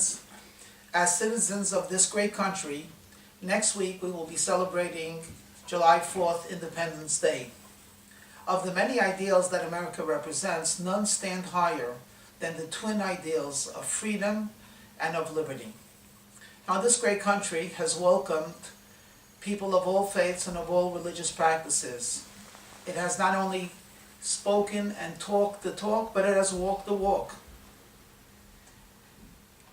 friends, as citizens of this great country, next week we will be celebrating July 4th, Independence Day. Of the many ideals that America represents, none stand higher than the twin ideals of freedom and of liberty. Now, this great country has welcomed people of all faiths and of all religious practices. It has not only spoken and talked the talk, but it has walked the walk.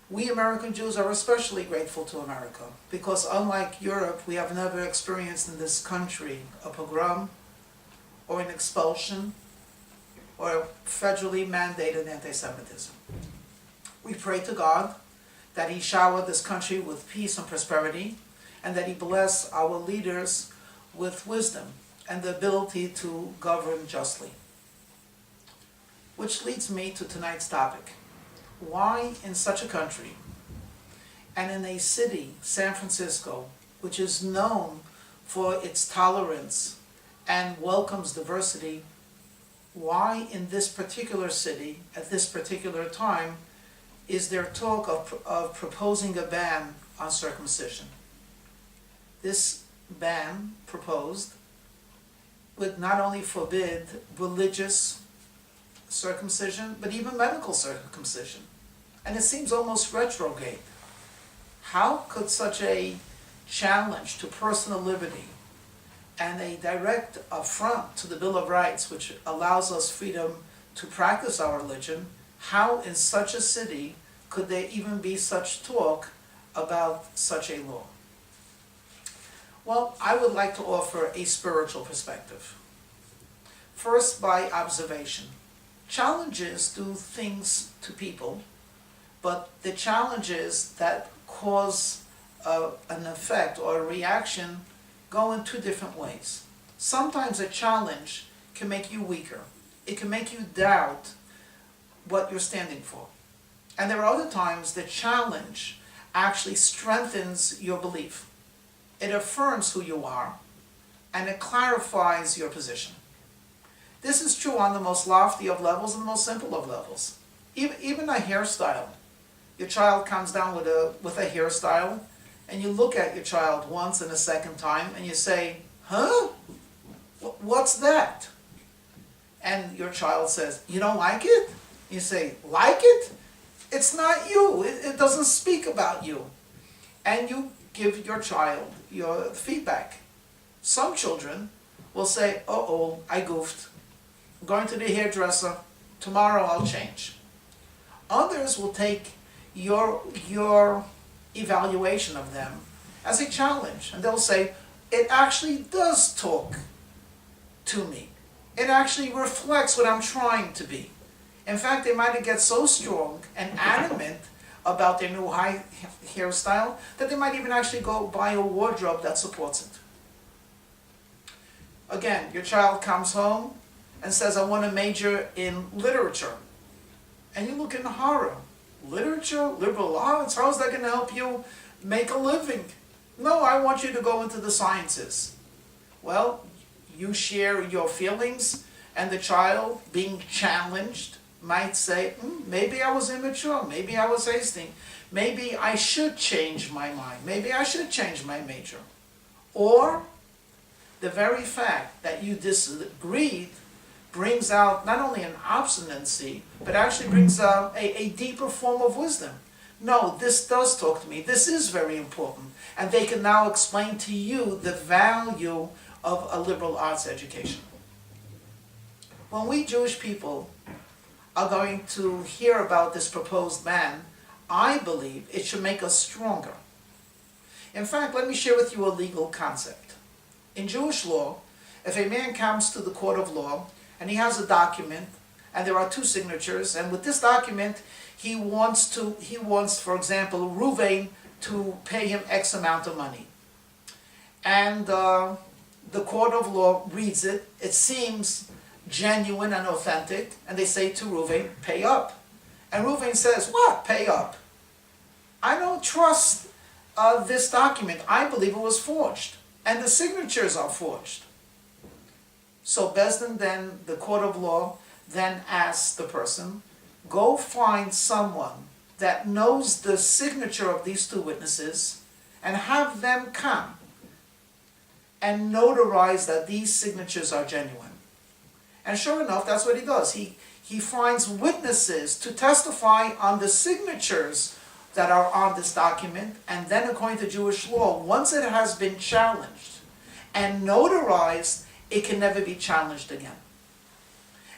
We American Jews are especially grateful to America because, unlike Europe, we have never experienced in this country a pogrom or an expulsion or federally mandated anti-Semitism. We pray to God that He shower this country with peace and prosperity, and that He bless our leaders with wisdom and the ability to govern justly. Which leads me to tonight's topic. Why in such a country, and in a city, San Francisco, which is known for its tolerance and welcomes diversity, why in this particular city, at this particular time, is there talk of proposing a ban on circumcision? This ban proposed would not only forbid religious circumcision, but even medical circumcision. And it seems almost retrograde. How could such a challenge to personal liberty and a direct affront to the Bill of Rights, which allows us freedom to practice our religion, how in such a city could there even be such talk about such a law? Well, I would like to offer a spiritual perspective. First, by observation. Challenges do things to people, but the challenges that cause an effect or a reaction go in two different ways. Sometimes a challenge can make you weaker. It can make you doubt what you're standing for. And there are other times the challenge actually strengthens your belief. It affirms who you are, and it clarifies your position. This is true on the most lofty of levels and the most simple of levels. Even a hairstyle. Your child comes down with a hairstyle, and you look at your child once and a second time, and you say, "Huh? What's that?" And your child says, "You don't like it?" You say, "Like it? It's not you. It doesn't speak about you." And you give your child your feedback. Some children will say, "Uh-oh, I goofed. I'm going to the hairdresser. Tomorrow I'll change." Others will take your evaluation of them as a challenge, and they'll say, "It actually does talk to me. It actually reflects what I'm trying to be." In fact, they might get so strong and adamant about their new high hairstyle that they might even actually go buy a wardrobe that supports it. Again, your child comes home and says, "I want to major in literature." And you look in horror. Literature, liberal arts, how is that going to help you make a living? "No, I want you to go into the sciences." Well, you share your feelings, and the child, being challenged, might say, "Maybe I was immature, maybe I was hasty, maybe I should change my mind, maybe I should change my major." Or the very fact that you disagreed brings out not only an obstinacy, but actually brings out a deeper form of wisdom. "No, this does talk to me, this is very important." And they can now explain to you the value of a liberal arts education. When we Jewish people are going to hear about this proposed ban, I believe it should make us stronger. In fact, let me share with you a legal concept. In Jewish law, if a man comes to the court of law and he has a document, and there are two signatures, and with this document he wants, for example, Reuven to pay him X amount of money. And the court of law reads it, it seems genuine and authentic, and they say to Reuven, "Pay up." And Reuven says, "What? Pay up? I don't trust this document. I believe it was forged, and the signatures are forged." So Bezdin, then, the court of law, then asks the person, "Go find someone that knows the signature of these two witnesses and have them come and notarize that these signatures are genuine. And sure enough, that's what he does. He finds witnesses to testify on the signatures that are on this document, and then according to Jewish law, once it has been challenged and notarized, it can never be challenged again.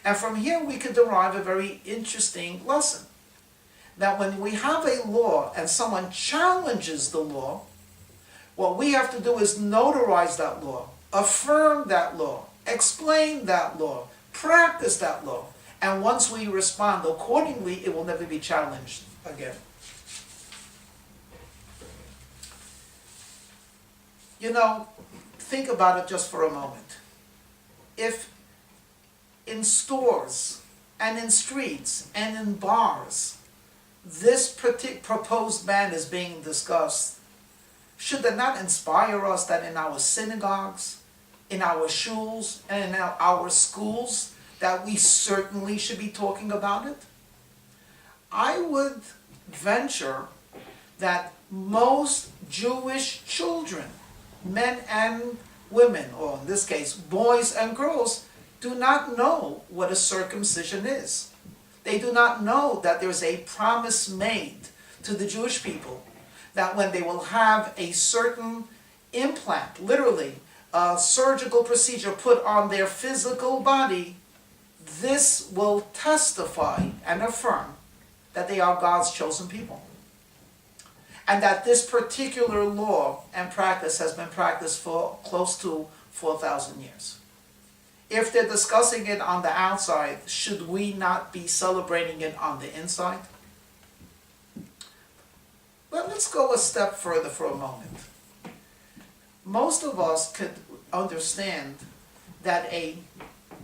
And from here we could derive a very interesting lesson. That when we have a law and someone challenges the law, what we have to do is notarize that law, affirm that law, explain that law, practice that law. And once we respond accordingly, it will never be challenged again. You know, think about it just for a moment. If in stores and in streets and in bars, this proposed ban is being discussed, should that not inspire us that in our synagogues, in our shuls, and in our schools, that we certainly should be talking about it? I would venture that most Jewish children, men and women, or in this case, boys and girls, do not know what a circumcision is. They do not know that there's a promise made to the Jewish people that when they will have a certain implant, literally a surgical procedure put on their physical body, this will testify and affirm that they are God's chosen people. And that this particular law and practice has been practiced for close to 4,000 years. If they're discussing it on the outside, should we not be celebrating it on the inside? But let's go a step further for a moment. Most of us could understand that a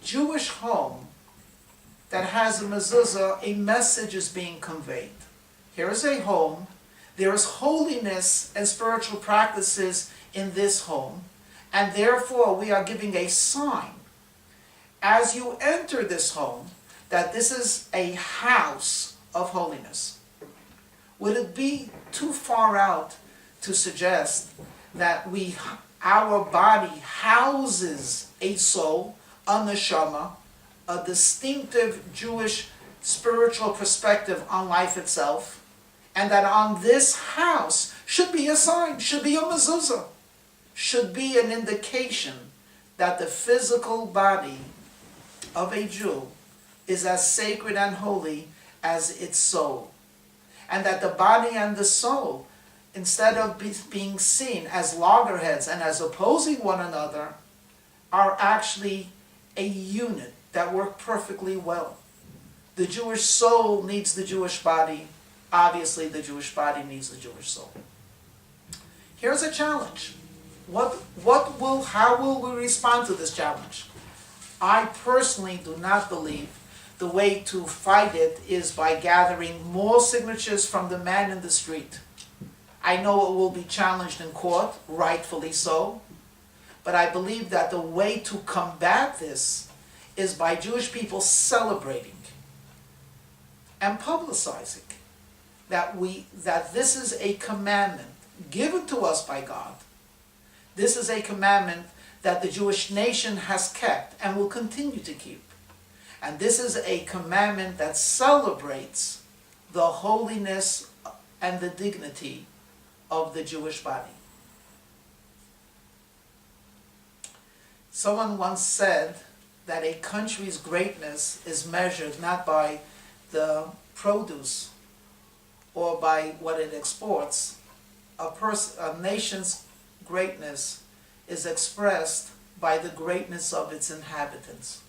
Jewish home that has a mezuzah, a message is being conveyed. Here is a home. There is holiness and spiritual practices in this home, and therefore we are giving a sign as you enter this home that this is a house of holiness. Would it be too far out to suggest that our body houses a soul, a neshama, a distinctive Jewish spiritual perspective on life itself, and that on this house should be a sign, should be a mezuzah, should be an indication that the physical body of a Jew is as sacred and holy as its soul. And that the body and the soul, instead of being seen as loggerheads and as opposing one another, are actually a unit that work perfectly well. The Jewish soul needs the Jewish body. Obviously, the Jewish body needs the Jewish soul. Here's a challenge. How will we respond to this challenge? I personally do not believe the way to fight it is by gathering more signatures from the man in the street. I know it will be challenged in court, rightfully so, but I believe that the way to combat this is by Jewish people celebrating and publicizing that this is a commandment given to us by God. This is a commandment that the Jewish nation has kept and will continue to keep. And this is a commandment that celebrates the holiness and the dignity of the Jewish body. Someone once said that a country's greatness is measured not by the produce or by what it exports. A nation's greatness is expressed by the greatness of its inhabitants.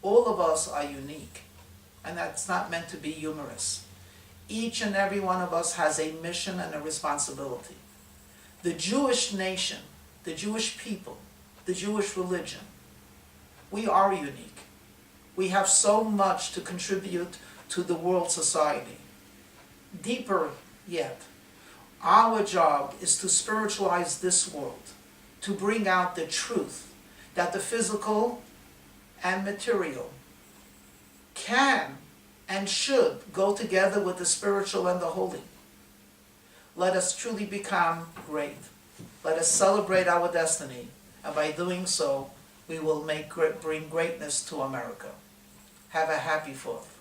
All of us are unique, and that's not meant to be humorous. Each and every one of us has a mission and a responsibility. The Jewish nation, the Jewish people, the Jewish religion, we are unique. We have so much to contribute to the world society. Deeper yet, our job is to spiritualize this world, to bring out the truth that the physical and material can and should go together with the spiritual and the holy. Let us truly become great. Let us celebrate our destiny, and by doing so, we will bring greatness to America. Have a happy 4th.